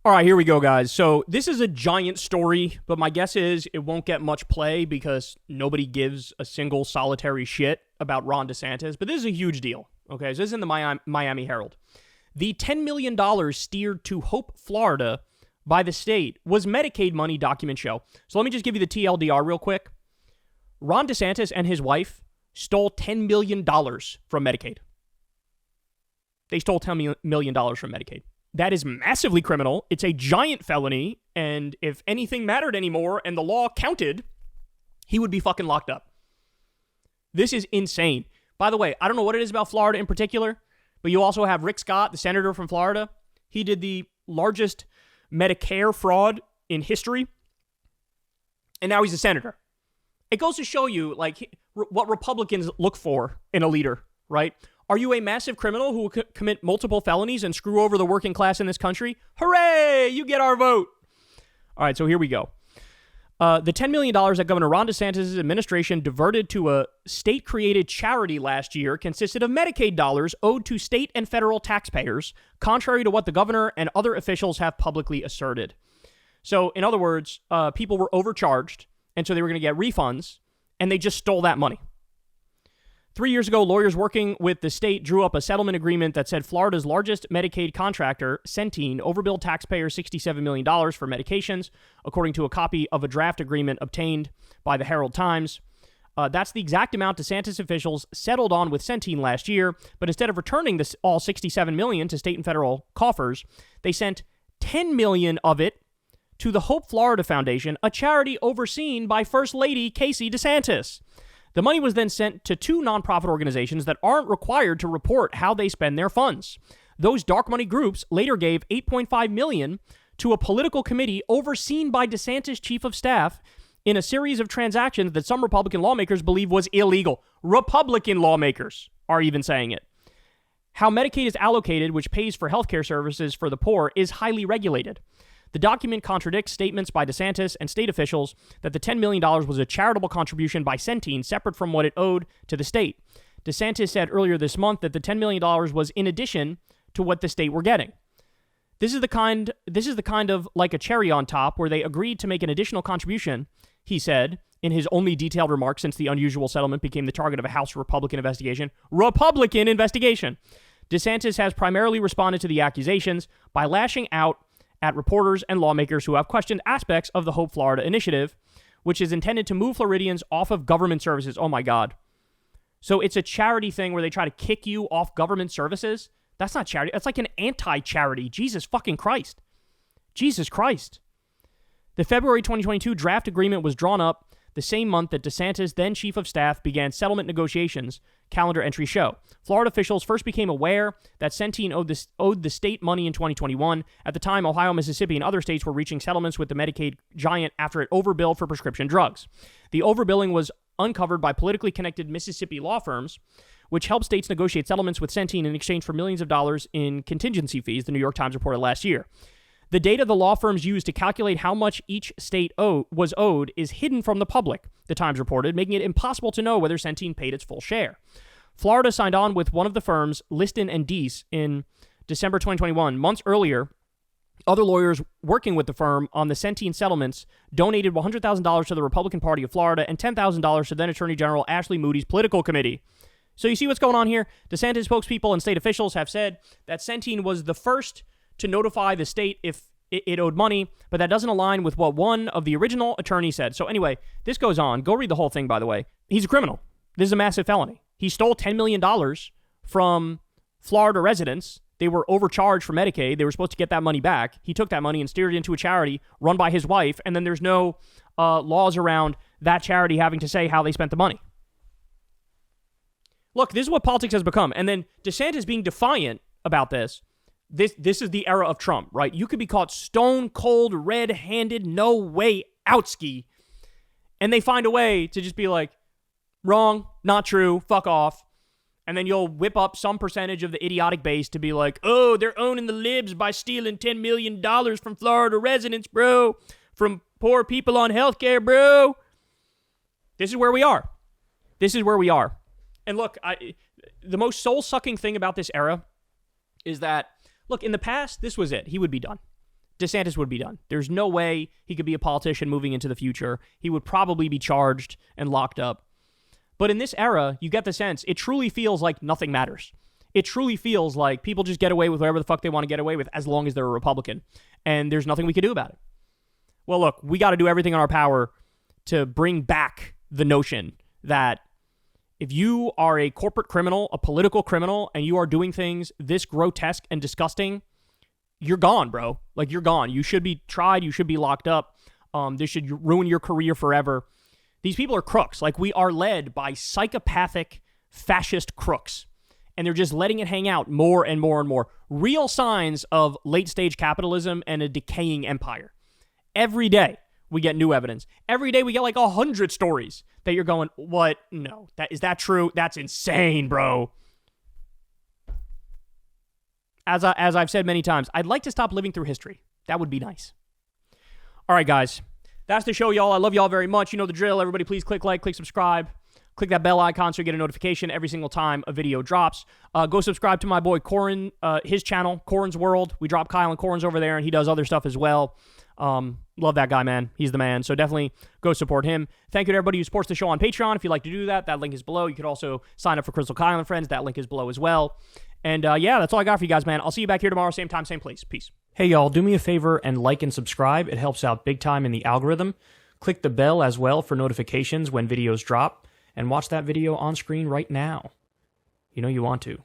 All right, here we go, guys. So this is a giant story, but my guess is it won't get much play because nobody gives a single solitary shit about Ron DeSantis. But this is a huge deal, okay? So this is in the Miami Herald. The $10 million steered to Hope, Florida by the state was Medicaid money, documents show. So let me just give you the TLDR real quick. Ron DeSantis and his wife stole $10 million from Medicaid. They stole $10 million from Medicaid. That is massively criminal. It's a giant felony. And if anything mattered anymore and the law counted, he would be fucking locked up. This is insane. By the way, I don't know what it is about Florida in particular, but you also have Rick Scott, the senator from Florida. He did the largest Medicare fraud in history. And now he's a senator. It goes to show you like what Republicans look for in a leader, right? Are you a massive criminal who will commit multiple felonies and screw over the working class in this country? Hooray! You get our vote. All right, so here we go. The $10 million that Governor Ron DeSantis' administration diverted to a state-created charity last year consisted of Medicaid dollars owed to state and federal taxpayers, contrary to what the governor and other officials have publicly asserted. So, in other words, people were overcharged, and so they were going to get refunds, and they just stole that money. 3 years ago, lawyers working with the state drew up a settlement agreement that said Florida's largest Medicaid contractor, Centene, overbilled taxpayers $67 million for medications, according to a copy of a draft agreement obtained by the Herald Times. That's the exact amount DeSantis officials settled on with Centene last year, but instead of returning all $67 million to state and federal coffers, they sent $10 million of it to the Hope Florida Foundation, a charity overseen by First Lady Casey DeSantis. The money was then sent to two nonprofit organizations that aren't required to report how they spend their funds. Those dark money groups later gave $8.5 million to a political committee overseen by DeSantis' chief of staff in a series of transactions that some Republican lawmakers believe was illegal. Republican lawmakers are even saying it. How Medicaid is allocated, which pays for healthcare services for the poor, is highly regulated. The document contradicts statements by DeSantis and state officials that the $10 million was a charitable contribution by Centene separate from what it owed to the state. DeSantis said earlier this month that the $10 million was in addition to what the state were getting. This is the kind of like a cherry on top where they agreed to make an additional contribution, he said, in his only detailed remarks since the unusual settlement became the target of a House Republican investigation. Republican investigation! DeSantis has primarily responded to the accusations by lashing out at reporters and lawmakers who have questioned aspects of the Hope Florida initiative, which is intended to move Floridians off of government services. Oh my God. So it's a charity thing where they try to kick you off government services? That's not charity. That's like an anti-charity. Jesus fucking Christ. Jesus Christ. The February 2022 draft agreement was drawn up the same month that DeSantis, then chief of staff, began settlement negotiations, calendar entries show. Florida officials first became aware that Centene owed the state money in 2021. At the time, Ohio, Mississippi, and other states were reaching settlements with the Medicaid giant after it overbilled for prescription drugs. The overbilling was uncovered by politically connected Mississippi law firms, which helped states negotiate settlements with Centene in exchange for millions of dollars in contingency fees, the New York Times reported last year. The data the law firms used to calculate how much each state was owed is hidden from the public, the Times reported, making it impossible to know whether Centene paid its full share. Florida signed on with one of the firms, Liston and Deese, in December 2021. Months earlier, other lawyers working with the firm on the Centene settlements donated $100,000 to the Republican Party of Florida and $10,000 to then Attorney General Ashley Moody's political committee. So you see what's going on here? DeSantis spokespeople and state officials have said that Centene was the first to notify the state if it owed money, but that doesn't align with what one of the original attorneys said. So anyway, this goes on. Go read the whole thing, by the way. He's a criminal. This is a massive felony. He stole $10 million from Florida residents. They were overcharged for Medicaid. They were supposed to get that money back. He took that money and steered it into a charity run by his wife, and then there's no laws around that charity having to say how they spent the money. Look, this is what politics has become. And then DeSantis being defiant about this. This is the era of Trump, right? You could be caught stone cold, red-handed, no way outski, and they find a way to just be like, wrong, not true, fuck off. And then you'll whip up some percentage of the idiotic base to be like, oh, they're owning the libs by stealing $10 million from Florida residents, bro, from poor people on healthcare, bro. This is where we are. This is where we are. And look, the most soul-sucking thing about this era is that, look, in the past, this was it. He would be done. DeSantis would be done. There's no way he could be a politician moving into the future. He would probably be charged and locked up. But in this era, you get the sense it truly feels like nothing matters. It truly feels like people just get away with whatever the fuck they want to get away with as long as they're a Republican. And there's nothing we can do about it. Well, look, we got to do everything in our power to bring back the notion that if you are a corporate criminal, a political criminal, and you are doing things this grotesque and disgusting, you're gone, bro. Like, you're gone. You should be tried. You should be locked up. This should ruin your career forever. These people are crooks. Like, we are led by psychopathic, fascist crooks. And they're just letting it hang out more and more and more. Real signs of late-stage capitalism and a decaying empire. Every day, we get new evidence. Every day, we get like 100 stories that you're going, what? No. Is that true? That's insane, bro. As I've said many times, I'd like to stop living through history. That would be nice. All right, guys. That's the show, y'all. I love y'all very much. You know the drill. Everybody, please click like, click subscribe. Click that bell icon so you get a notification every single time a video drops. Go subscribe to my boy Corin, his channel, Corin's World. We drop Kyle and Corin's over there, and he does other stuff as well. Love that guy, man. He's the man. So definitely go support him. Thank you to everybody who supports the show on Patreon. If you'd like to do that, that link is below. You could also sign up for Crystal Kyle and Friends. That link is below as well. And yeah, that's all I got for you guys, man. I'll see you back here tomorrow, same time, same place. Peace. Hey, y'all, do me a favor and like and subscribe. It helps out big time in the algorithm. Click the bell as well for notifications when videos drop. And watch that video on screen right now. You know you want to.